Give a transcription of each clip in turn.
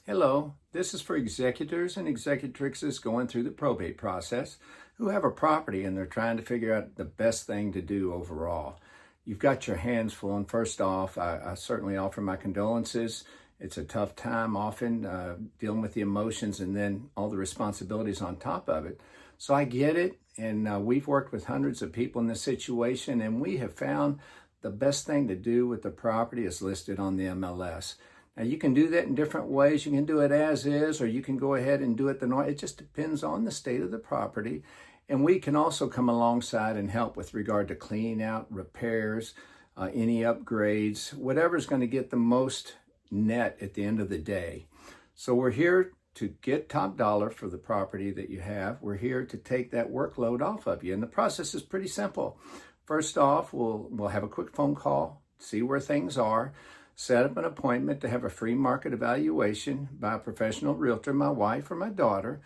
Hello, this is for executors and executrixes going through the probate process who have a property and they're trying to figure out the best thing to do overall. You've got your hands full, and first off, I certainly offer my condolences. It's a tough time often dealing with the emotions and then all the responsibilities on top of it. So I get it, and we've worked with hundreds of people in this situation, and we have found the best thing to do with the property is listed on the MLS. Now, you can do that in different ways. You can do it as is, or you can go ahead and do it the normal. It just depends on the state of the property. And we can also come alongside and help with regard to cleaning out, repairs, any upgrades, whatever's going to get the most net at the end of the day. So we're here to get top dollar for the property that you have. We're here to take that workload off of you. And the process is pretty simple. First off, we'll have a quick phone call, see where things are, set up an appointment to have a free market evaluation by a professional realtor, my wife or my daughter.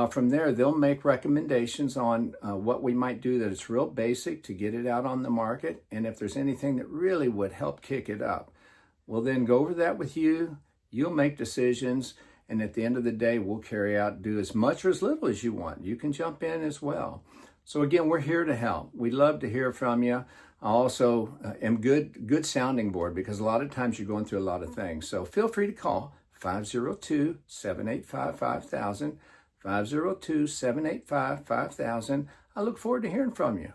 From there, they'll make recommendations on what we might do that is real basic to get it out on the market. And if there's anything that really would help kick it up, we'll then go over that with you. You'll make decisions. And at the end of the day, we'll carry out, do as much or as little as you want. You can jump in as well. So again, we're here to help. We'd love to hear from you. I also am good sounding board because a lot of times you're going through a lot of things. So feel free to call 502-785-5000, 502-785-5000. I look forward to hearing from you.